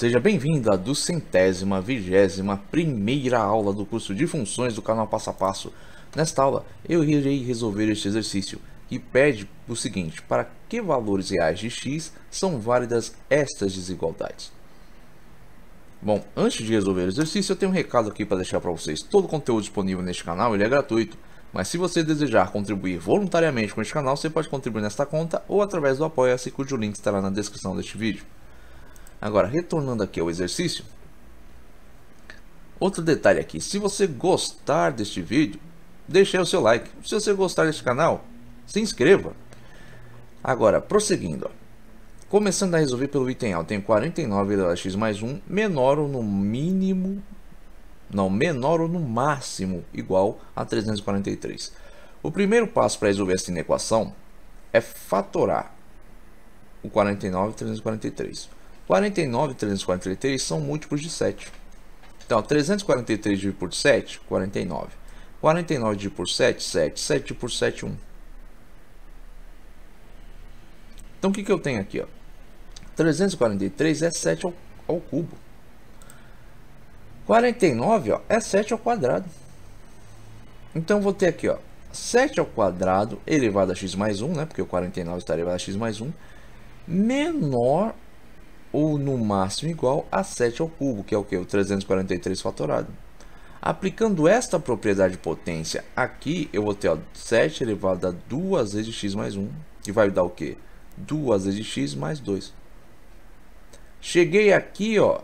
Seja bem-vindo à 221ª aula do curso de funções do canal Passo a Passo. Nesta aula, eu irei resolver este exercício, que pede o seguinte: para que valores reais de x são válidas estas desigualdades? Bom, antes de resolver o exercício, eu tenho um recado aqui para deixar para vocês. Todo o conteúdo disponível neste canal ele é gratuito, mas se você desejar contribuir voluntariamente com este canal, você pode contribuir nesta conta ou através do Apoia-se, cujo link estará na descrição deste vídeo. Agora, retornando aqui ao exercício, outro detalhe aqui: se você gostar deste vídeo, deixe aí o seu like. Se você gostar deste canal, se inscreva. Agora, prosseguindo, ó. Começando a resolver pelo item A, eu tenho 49 elevado a x mais 1 menor ou no mínimo, não, menor ou no máximo igual a 343. O primeiro passo para resolver essa inequação é fatorar o 49 e 343. 49 e 343 são múltiplos de 7. Então, 343 dividido por 7, 49. 49 dividido por 7, 7. 7 dividido por 7, 1. Então, o que eu tenho aqui? Ó? 343 é 7 ao cubo. 49 ó, é 7 ao quadrado. Então, eu vou ter aqui ó, 7 ao quadrado elevado a x mais 1, né? Porque o 49 está elevado a x mais 1, menor ou no máximo igual a 7 ao cubo, que é o que? O 343 fatorado. Aplicando esta propriedade de potência aqui, eu vou ter ó, 7 elevado a 2 vezes x mais 1, que vai dar o que? 2 vezes x mais 2. Cheguei aqui, ó,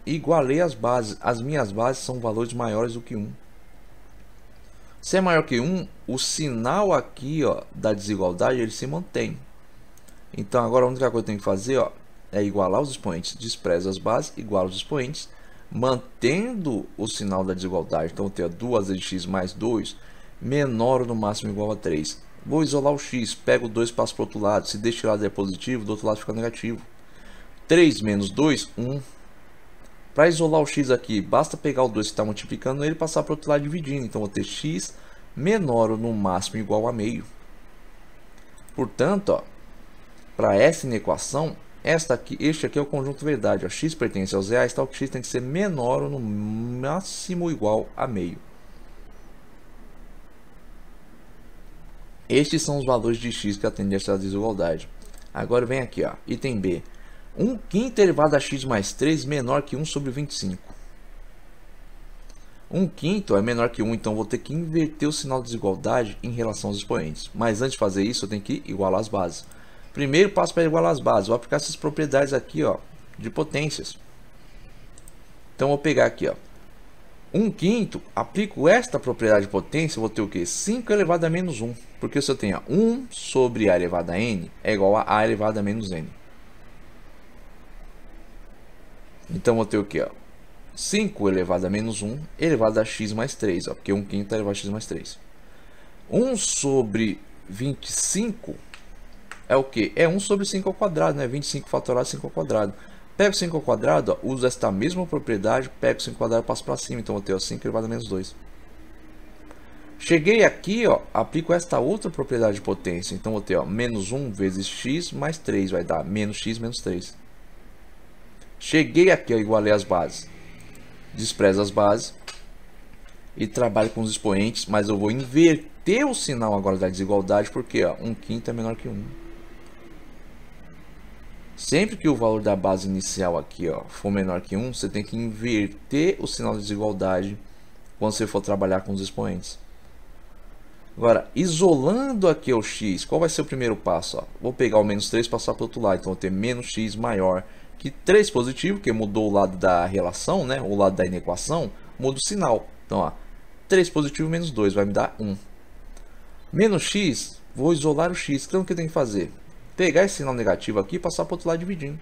igualei as bases. As minhas bases são valores maiores do que 1. Se é maior que 1, o sinal aqui, ó, da desigualdade, ele se mantém. Então, agora a única coisa que eu tenho que fazer, ó, é igualar os expoentes. Desprezo as bases, igualo os expoentes, mantendo o sinal da desigualdade. Então, eu tenho 2 vezes x mais 2, menor ou no máximo igual a 3. Vou isolar o x, pego 2 e passo para o outro lado. Se deste lado é positivo, do outro lado fica negativo. 3 menos 2, 1. Para isolar o x aqui, basta pegar o 2 que está multiplicando ele e passar para o outro lado dividindo. Então, vou ter x menor ou no máximo igual a meio. Portanto, para essa inequação, este aqui é o conjunto verdade. Ó, x pertence aos reais, tal que x tem que ser menor ou no máximo igual a meio. Estes são os valores de x que atendem a essa desigualdade. Agora vem aqui, ó, item B. 1/5 elevado a x mais 3 menor que 1 sobre 25. 1/5 é menor que 1, então vou ter que inverter o sinal de desigualdade em relação aos expoentes. Mas antes de fazer isso, eu tenho que igualar as bases. Primeiro passo para igualar as bases, vou aplicar essas propriedades aqui, ó, de potências. Então, vou pegar aqui, ó, 1/5, aplico esta propriedade de potência, vou ter o que? 5 elevado a menos 1. Porque se eu tenho 1 sobre a elevado a n é igual a elevado a menos n. Então, vou ter o que? 5 elevado a menos 1 elevado a x mais 3. Ó, porque 1/5 é elevado a x mais 3. 1 sobre 25 é o que? É 1 sobre 5 ao quadrado, né? 25 fatorado, 5 ao quadrado. Pego 5 ao quadrado, ó, uso esta mesma propriedade, pego 5 ao quadrado e passo para cima. Então, vou ter ó, 5 elevado a menos 2. Cheguei aqui, ó, aplico esta outra propriedade de potência. Então, vou ter ó, menos 1 vezes x mais 3. Vai dar menos x menos 3. Cheguei aqui, ó, igualei as bases. Desprezo as bases e trabalho com os expoentes, mas eu vou inverter o sinal agora da desigualdade, porque 1/5 é menor que 1. Sempre que o valor da base inicial aqui ó, for menor que 1, você tem que inverter o sinal de desigualdade quando você for trabalhar com os expoentes. Agora, isolando aqui o x, qual vai ser o primeiro passo? Ó? Vou pegar o menos 3 e passar para o outro lado, então vou ter menos x maior que 3 positivo, que mudou o lado da relação, né? O lado da inequação, muda o sinal. Então, ó, 3 positivo menos 2 vai me dar 1. Menos x, vou isolar o x. Então, o que eu tenho que fazer? Pegar esse sinal negativo aqui e passar para o outro lado dividindo.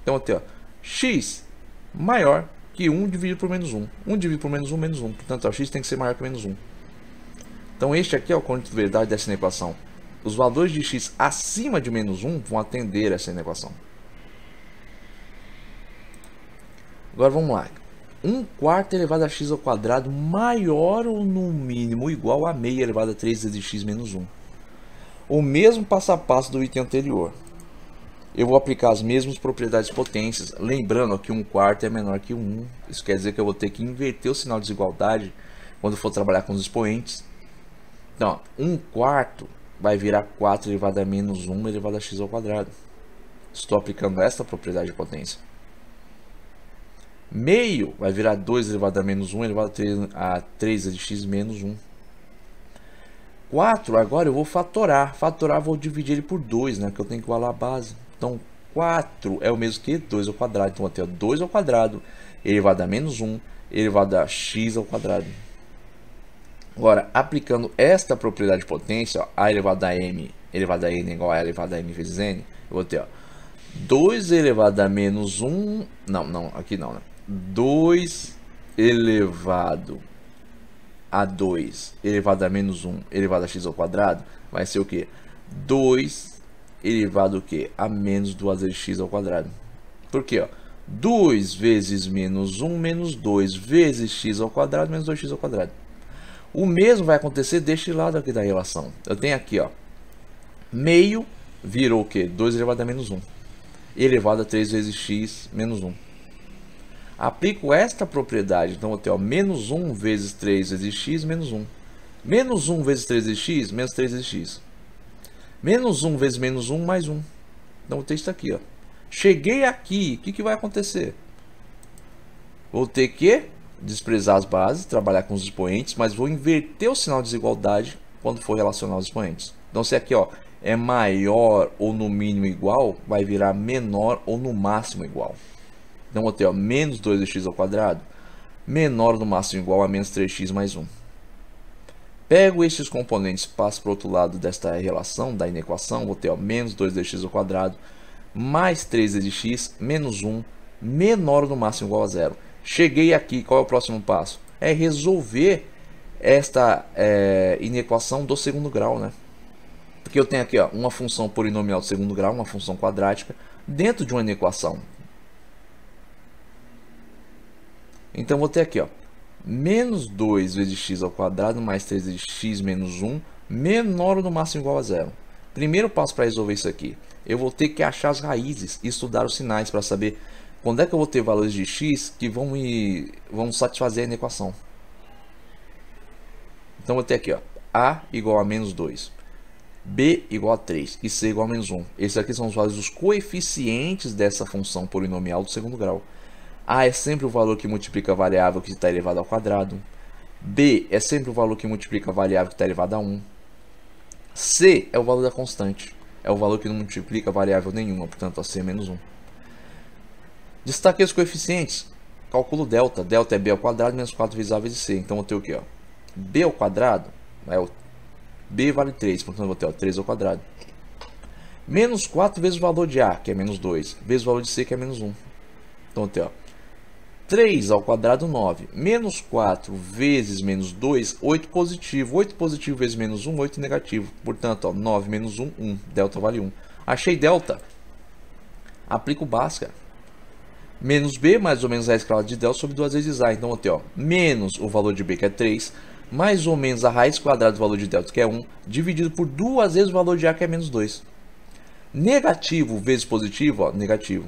Então, eu tenho ó, x maior que 1 dividido por menos 1. 1 dividido por menos 1, menos 1. Portanto, ó, x tem que ser maior que menos 1. Então, este aqui é o conjunto de verdade dessa inequação. Os valores de x acima de menos 1 vão atender essa inequação. Agora vamos lá. 1/4 elevado a x ao quadrado maior ou no mínimo igual a meio elevado a 3 vezes x menos 1. O mesmo passo a passo do item anterior. eu vou aplicar as mesmas propriedades potências. Lembrando que 1/4 é menor que 1. Isso quer dizer que eu vou ter que inverter o sinal de desigualdade quando for trabalhar com os expoentes. Então, 1/4 vai virar 4 elevado a menos 1 elevado a x ao quadrado. Estou aplicando esta propriedade de potência. Meio vai virar 2 elevado a menos 1 elevado a 3 de x menos 1. 4, agora eu vou fatorar. Fatorar, vou dividir ele por 2, né? Que eu tenho que igualar a base. Então, 4 é o mesmo que 2 ao quadrado. Então, eu vou ter 2 ao quadrado elevado a menos 1 elevado a x ao quadrado. Agora, aplicando esta propriedade de potência, ó, a elevado a m elevado a n igual a elevado a m vezes n, eu vou ter, ó, 2 elevado a menos 1, não, aqui não, né? 2 elevado a 2 elevado a menos 1 elevado a x ao quadrado, vai ser o que? 2 elevado o que? A menos 2 vezes x ao quadrado. Por quê? Ó? 2 vezes menos 1 menos 2 vezes x ao quadrado menos 2x ao quadrado. O mesmo vai acontecer deste lado aqui da relação. Eu tenho aqui, ó, meio virou o que? 2 elevado a menos 1 elevado a 3 vezes x menos 1. Aplico esta propriedade, então vou ter, ó, menos 1 vezes 3 vezes x menos 1. Menos 1 vezes 3 vezes x, menos 3 vezes x. Menos 1 vezes menos 1, mais 1. Então vou ter isso aqui, ó. Cheguei aqui, o que vai acontecer? Vou ter que desprezar as bases, trabalhar com os expoentes, mas vou inverter o sinal de desigualdade quando for relacionar os expoentes. Então se aqui, ó, é maior ou no mínimo igual, vai virar menor ou no máximo igual. Então vou ter, ó, menos 2x ao quadrado menor ou no máximo igual a menos 3x mais 1. Pego estes componentes, passo para o outro lado desta relação, da inequação, vou ter, ó, menos 2x ao quadrado mais 3 vezes x menos 1 menor ou no máximo igual a 0. Cheguei aqui, qual é o próximo passo? É resolver esta inequação do segundo grau, né? Porque eu tenho aqui, ó, uma função polinomial de segundo grau, uma função quadrática, dentro de uma inequação. Então, vou ter aqui, ó, menos 2 vezes x ao quadrado mais 3 vezes x menos 1 menor ou no máximo igual a 0. Primeiro passo para resolver isso aqui, eu vou ter que achar as raízes e estudar os sinais para saber quando é que eu vou ter valores de x que vão satisfazer a inequação. Então, vou ter aqui, ó, a igual a menos 2, b igual a 3 e c igual a menos 1. Esses aqui são os valores dos coeficientes dessa função polinomial do segundo grau. A é sempre o valor que multiplica a variável que está elevado ao quadrado. B é sempre o valor que multiplica a variável que está elevada a 1. C é o valor da constante. É o valor que não multiplica a variável nenhuma, portanto, a C é menos 1. Destaquei os coeficientes. Calculo delta. Delta é b ao quadrado menos 4 vezes a vezes c. Então, vou ter o quê? Ó? B ao quadrado, b vale 3, portanto, eu vou ter, ó, 3 ao quadrado. Menos 4 vezes o valor de a, que é menos 2, vezes o valor de c, que é menos 1. Então, vou ter, ó, 3 ao quadrado, 9. Menos 4 vezes menos 2, 8 positivo. 8 positivo vezes menos 1, 8 negativo. Portanto, ó, 9 menos 1, 1. Delta vale 1. Achei delta. Aplico Bhaskara. Menos b mais ou menos a escala de delta sobre 2 vezes a. Então, vou ter, ó, menos o valor de b, que é 3, mais ou menos a raiz quadrada do valor de delta, que é 1, dividido por 2 vezes o valor de a, que é menos 2. Negativo vezes positivo, ó, negativo.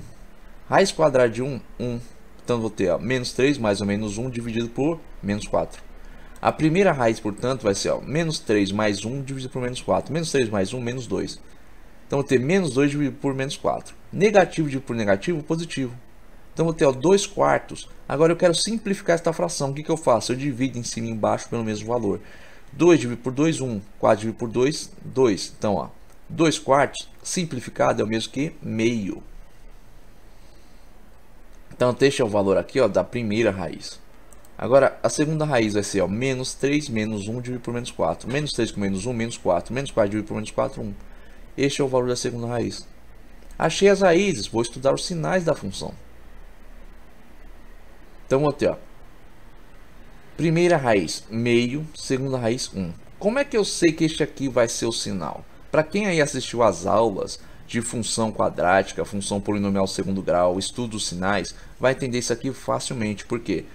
Raiz quadrada de 1, 1. Então, vou ter, ó, menos 3 mais ou menos 1 dividido por menos 4. A primeira raiz, portanto, vai ser, ó, menos 3 mais 1 dividido por menos 4. Menos 3 mais 1, menos 2. Então, vou ter menos 2 dividido por menos 4. Negativo dividido por negativo, positivo. Então, vou ter, ó, 2 quartos. Agora, eu quero simplificar esta fração. O que eu faço? Eu divido em cima e embaixo pelo mesmo valor. 2 dividido por 2, 1. 4 dividido por 2, 2. Então, ó, 2 quartos simplificado é o mesmo que meio. Então, este é o valor aqui, ó, da primeira raiz. Agora, a segunda raiz vai ser, ó, menos 3 menos 1 dividido por menos 4. Menos 3 com menos 1, menos 4. Menos 4 dividido por menos 4, 1. Este é o valor da segunda raiz. Achei as raízes, vou estudar os sinais da função. Então, vou ter, ó, primeira raiz, meio. Segunda raiz, 1. Como é que eu sei que este aqui vai ser o sinal? Para quem aí assistiu às aulas de função quadrática, função polinomial segundo grau, estudo dos sinais, vai entender isso aqui facilmente. Por quê?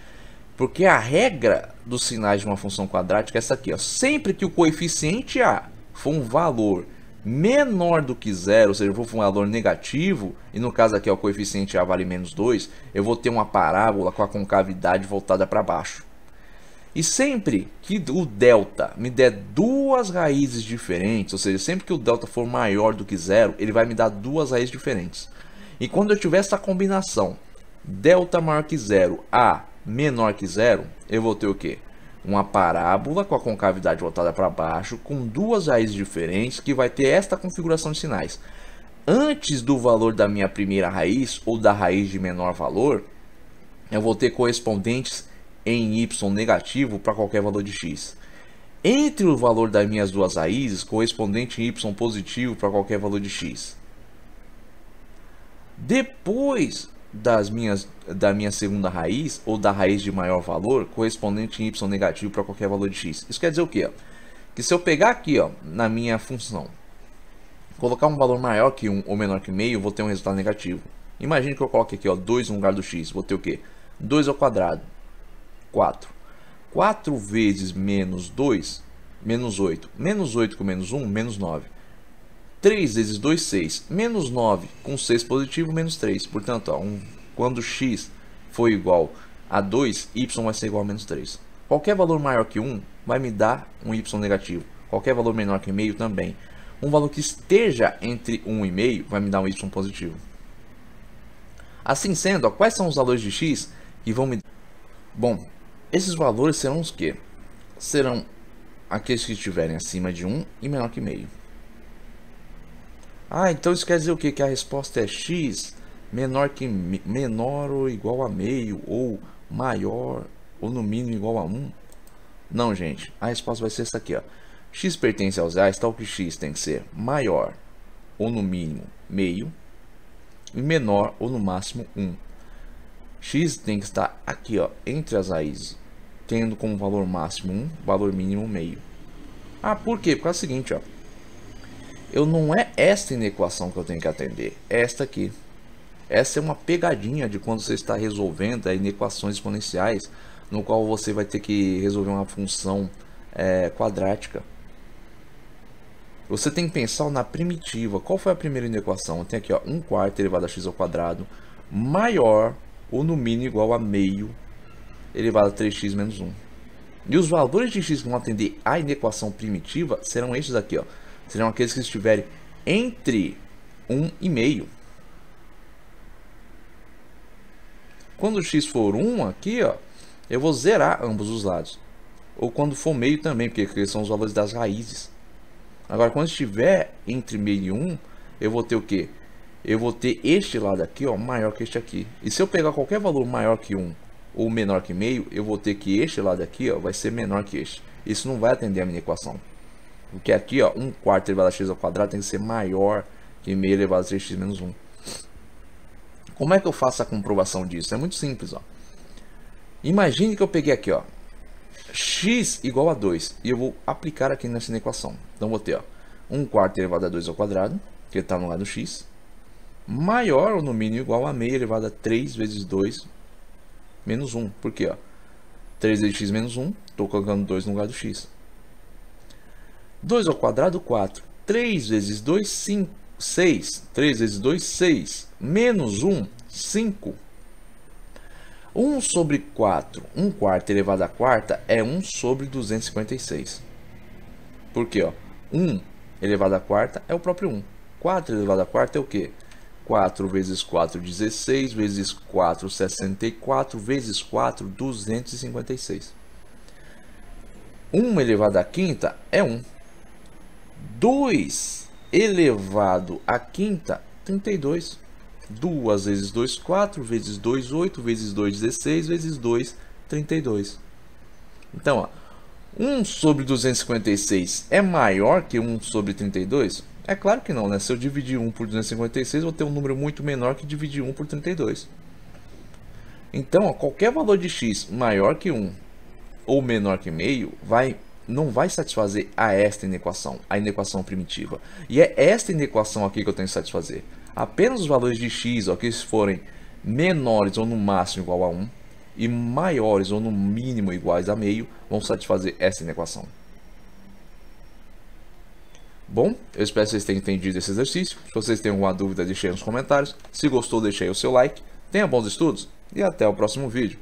Porque a regra dos sinais de uma função quadrática é essa aqui, ó. Sempre que o coeficiente a for um valor menor do que zero, ou seja, eu vou para um valor negativo, e no caso aqui o coeficiente A vale menos 2, eu vou ter uma parábola com a concavidade voltada para baixo. E sempre que o delta me der duas raízes diferentes, ou seja, sempre que o delta for maior do que zero, ele vai me dar duas raízes diferentes. E quando eu tiver essa combinação, delta maior que zero, A menor que zero, eu vou ter o quê? Uma parábola com a concavidade voltada para baixo, com duas raízes diferentes, que vai ter esta configuração de sinais. Antes do valor da minha primeira raiz, ou da raiz de menor valor, eu vou ter correspondentes em y negativo para qualquer valor de x. Entre o valor das minhas duas raízes, correspondente em y positivo para qualquer valor de x. Depois da minha segunda raiz, ou da raiz de maior valor, correspondente em y negativo para qualquer valor de x. Isso quer dizer o quê? Que se eu pegar aqui, ó, na minha função, colocar um valor maior que 1 ou menor que meio, eu vou ter um resultado negativo. Imagine que eu coloque aqui, ó, 2 no lugar do x, vou ter o quê? 2 ao quadrado, 4. 4 vezes menos 2, menos 8. Menos 8 com menos 1, menos 9. 3 vezes 2, 6. Menos 9 com 6 positivo, menos 3. Portanto, ó, quando x for igual a 2, y vai ser igual a menos 3. Qualquer valor maior que 1 vai me dar um y negativo. Qualquer valor menor que meio também. Um valor que esteja entre 1 e meio vai me dar um y positivo. Assim sendo, ó, quais são os valores de x que vão me... Bom, esses valores serão os que? Serão aqueles que estiverem acima de 1 e menor que meio. Ah, então isso quer dizer o quê? Que a resposta é x menor ou igual a meio, ou maior ou no mínimo igual a 1? Não, gente. A resposta vai ser essa aqui, ó. X pertence aos reais, tal que x tem que ser maior ou no mínimo meio e menor ou no máximo 1. X tem que estar aqui, ó, entre as raízes, tendo como valor máximo 1, valor mínimo meio. Ah, por quê? Porque é o seguinte, ó. Não é esta inequação que eu tenho que atender, é esta aqui. Essa é uma pegadinha de quando você está resolvendo inequações exponenciais, no qual você vai ter que resolver uma função quadrática. Você tem que pensar na primitiva. Qual foi a primeira inequação? Tem aqui, ó, 1/4 elevado a x ao quadrado maior ou no mínimo igual a meio elevado a 3x menos 1. E os valores de x que vão atender à inequação primitiva serão estes aqui, ó. Serão aqueles que estiverem entre 1 e meio. Quando x for 1 aqui, ó, eu vou zerar ambos os lados. Ou quando for meio também, porque são os valores das raízes. Agora, quando estiver entre meio e 1, eu vou ter o quê? Eu vou ter este lado aqui, ó, maior que este aqui. E se eu pegar qualquer valor maior que 1 ou menor que meio, eu vou ter que este lado aqui, ó, vai ser menor que este. Isso não vai atender a minha equação. Porque aqui, ó, 1/4 elevado a x ao quadrado tem que ser maior que meio elevado a 3x menos 1. Como é que eu faço a comprovação disso? É muito simples, ó. Imagine que eu peguei aqui, ó, x igual a 2, e eu vou aplicar aqui nessa equação. Então vou ter, ó, 1/4 elevado a 2 ao quadrado, que está no lado do x, maior ou no mínimo igual a meio elevado a 3 vezes 2 menos 1. Por quê? Ó? 3 vezes x menos 1, estou colocando 2 no lugar do x. 2 ao quadrado, 4. 3 vezes 2, 5, 6. 3 vezes 2, 6. Menos 1, 5. 1 sobre 4, 1/4 elevado a quarta é 1 sobre 256. Por quê? Ó? 1 elevado a quarta é o próprio 1. 4 elevado a quarta é o quê? 4 vezes 4, 16, vezes 4, 64, vezes 4, 256. 1 elevado à quinta é 1. 2 elevado à quinta, 32. 2 vezes 2, 4, vezes 2, 8, vezes 2, 16, vezes 2, 32. Então, ó, 1 sobre 256 é maior que 1 sobre 32? É claro que não, né? Se eu dividir 1 por 256, eu vou ter um número muito menor que dividir 1 por 32. Então, ó, qualquer valor de x maior que 1 ou menor que meio não vai satisfazer a esta inequação, a inequação primitiva. E é esta inequação aqui que eu tenho que satisfazer. Apenas os valores de x, ó, que forem menores ou no máximo igual a 1 e maiores ou no mínimo iguais a meio, vão satisfazer essa inequação. Bom, eu espero que vocês tenham entendido esse exercício. Se vocês têm alguma dúvida, deixem aí nos comentários. Se gostou, deixe aí o seu like. Tenha bons estudos e até o próximo vídeo.